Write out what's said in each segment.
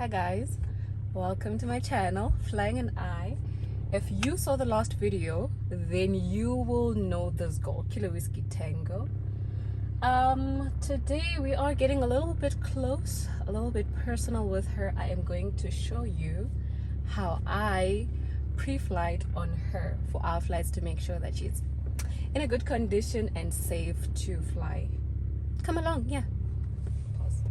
Hi guys, welcome to my channel, Flying an Eye. If you saw the last video, then you will know this girl, Kilo Whiskey Tango. Today we are getting a little bit close, a little bit personal with her. I am going to show you how I pre-flight on her for our flights to make sure that she's in a good condition and safe to fly. Come along, yeah. Pause.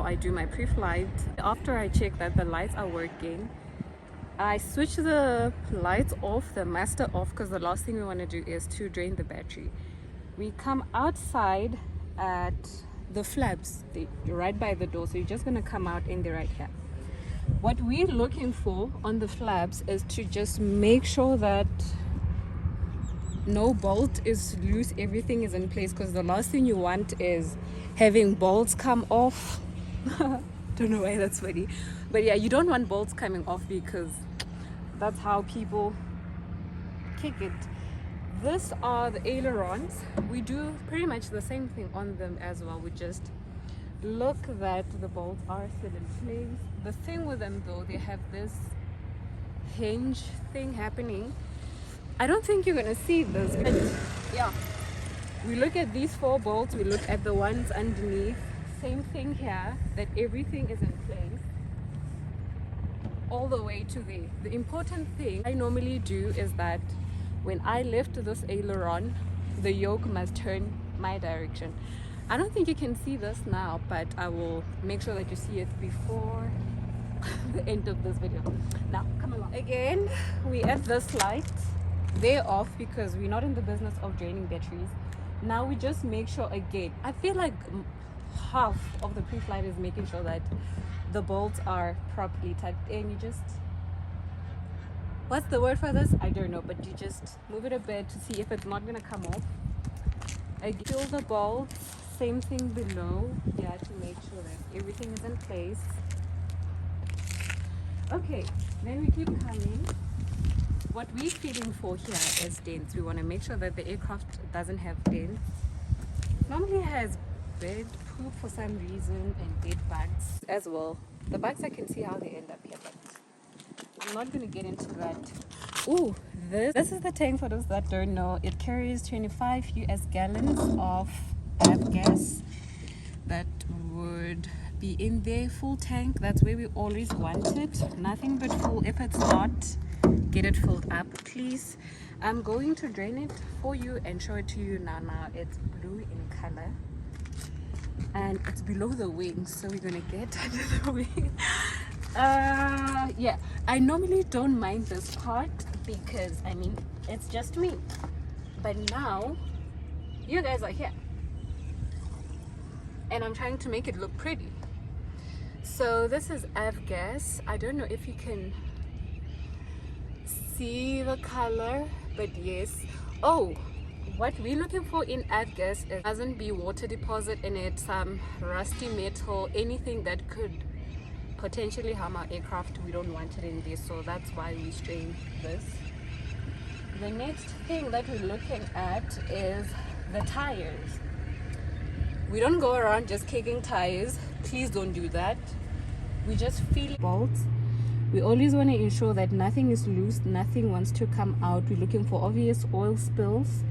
I do my pre-flight. After I check that the lights are working, I switch the lights off, the master off, because the last thing we want to do is to drain the battery. We come outside at the flaps, right by the door, so you're just going to come out in the right here. What we're looking for on the flaps is to just make sure that no bolt is loose, everything is in place, because the last thing you want is having bolts come off. Don't know why that's funny, but yeah, you don't want bolts coming off because that's how people kick it. These are the ailerons. We do pretty much the same thing on them as well. We just look that the bolts are still in place. The thing with them though, they have this hinge thing happening. I don't think you're gonna see this, but yeah, we look at these 4 bolts, we look at the ones underneath. Same thing here, that everything is in place all the way to there. The important thing I normally do is that when I lift this aileron, the yoke must turn my direction. I don't think you can see this now, but I will make sure that you see it before the end of this video. Now come along. Again, we at this light, they're off because we're not in the business of draining batteries. Now we just make sure, again, I feel like half of the pre-flight is making sure that the bolts are properly tucked in. You just, what's the word for this? I don't know, but you just move it a bit to see if it's not gonna come off. Again, fill the bolts, same thing below, yeah, to make sure that everything is in place. Okay, then we keep coming. What we're feeling for here is dents. We want to make sure that the aircraft doesn't have dents. Normally it has bed poop for some reason and bed bugs as well. The bugs, I can see how they end up here, but I'm not going to get into that. Ooh, this is the tank. For those that don't know, it carries 25 US gallons of gas that would be in there. Full tank, that's where we always want it. Nothing but full. If it's not, get it filled up please. I'm going to drain it for you and show it to you now. It's blue in color and it's below the wings, so we're gonna get under the wing. Yeah, I normally don't mind this part because I mean it's just me, but now you guys are here and I'm trying to make it look pretty. So this is avgas. I don't know if you can see the color, but yes. Oh, what we're looking for in avgas is doesn't be water deposit in it, some rusty metal, anything that could potentially harm our aircraft. We don't want it in there, so that's why we strain this. The next thing that we're looking at is the tires. We don't go around just kicking tires, please don't do that. We just feel bolts. We always want to ensure that nothing is loose, nothing wants to come out. We're looking for obvious oil spills,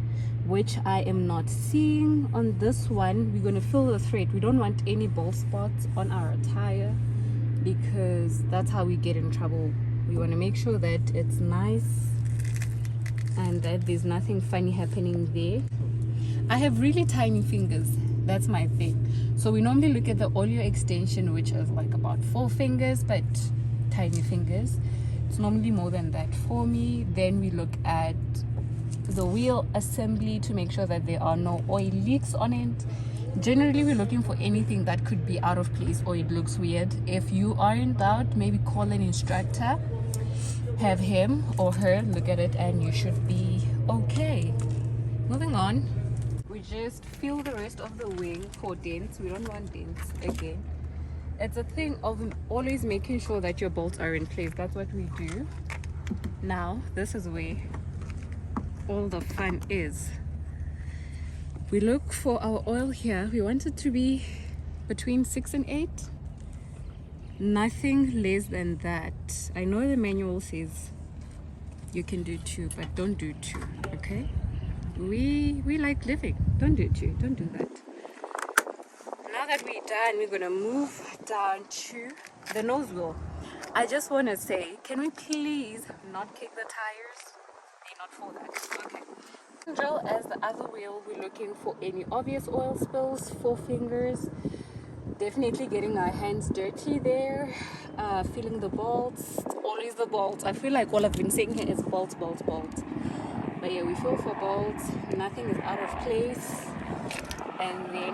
which I am not seeing on this one. We're going to fill the thread. We don't want any bald spots on our tire because that's how we get in trouble. We want to make sure that it's nice and that there's nothing funny happening there. I have really tiny fingers. That's my thing. So we normally look at the oleo extension, which is like about 4 fingers, but tiny fingers. It's normally more than that for me. Then we look at the wheel assembly to make sure that there are no oil leaks on it. Generally, we're looking for anything that could be out of place or it looks weird. If you are in doubt, maybe call an instructor, have him or her look at it, and you should be okay. Moving on, we just feel the rest of the wing for dents. We don't want dents again. It's a thing of always making sure that your bolts are in place. That's what we do. Now, this is where all the fun is. We look for our oil here. We want it to be between 6 and 8. Nothing less than that. I know the manual says you can do 2, but don't do 2, okay? We like living. Don't do 2. Don't do that. Now that we're done, we're gonna move down to the nose wheel. I just want to say, can we please not kick the tires? They're not for that. Okay. Drill as the other wheel, we're looking for any obvious oil spills, 4 fingers. Definitely getting our hands dirty there. Feeling the bolts. Always the bolts. I feel like all I've been saying here is bolts, bolts, bolts. But yeah, we feel for bolts. Nothing is out of place. And then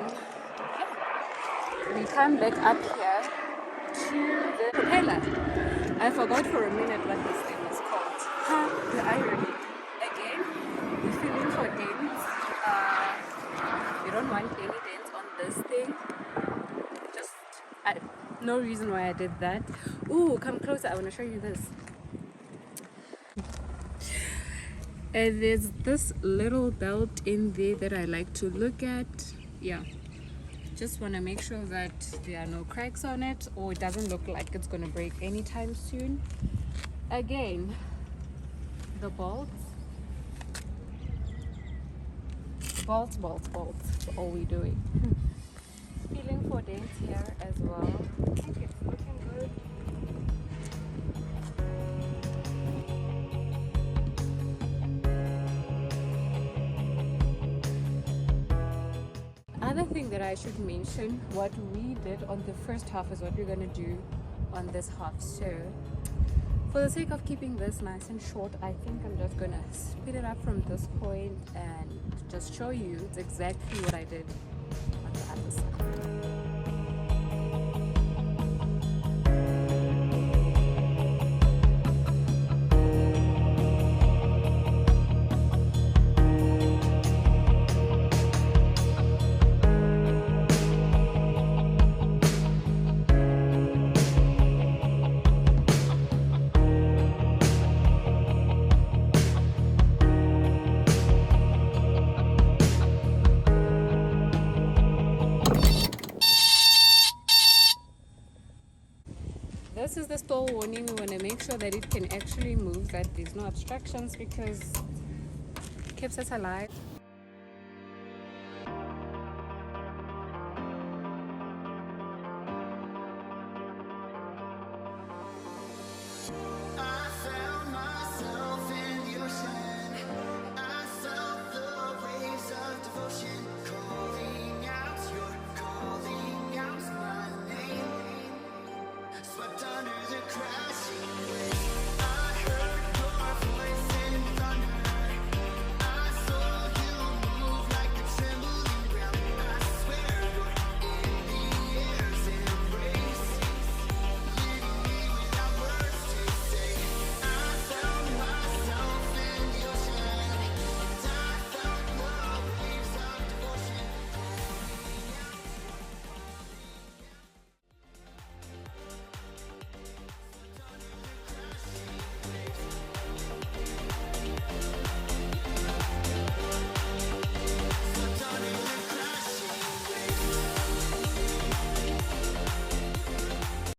we come back up here to the propeller. I forgot for a minute what this thing is called. The irony. Again, we're feeling for dents. We don't want any dents on this thing. Just no reason why I did that. Ooh, come closer. I want to show you this. And there's this little belt in there that I like to look at. Yeah. Just want to make sure that there are no cracks on it, or it doesn't look like it's going to break anytime soon. Again, the bolts. Bolts, bolts, bolts. That's all we're doing. Feeling for dents here as well. I think it's looking good. Other thing that I should mention, what we did on the first half is what we're going to do on this half. So for the sake of keeping this nice and short, I think I'm just going to speed it up from this point and just show you it's exactly what I did on the other side. This is the stall warning. We want to make sure that it can actually move, that there's no obstructions, because it keeps us alive.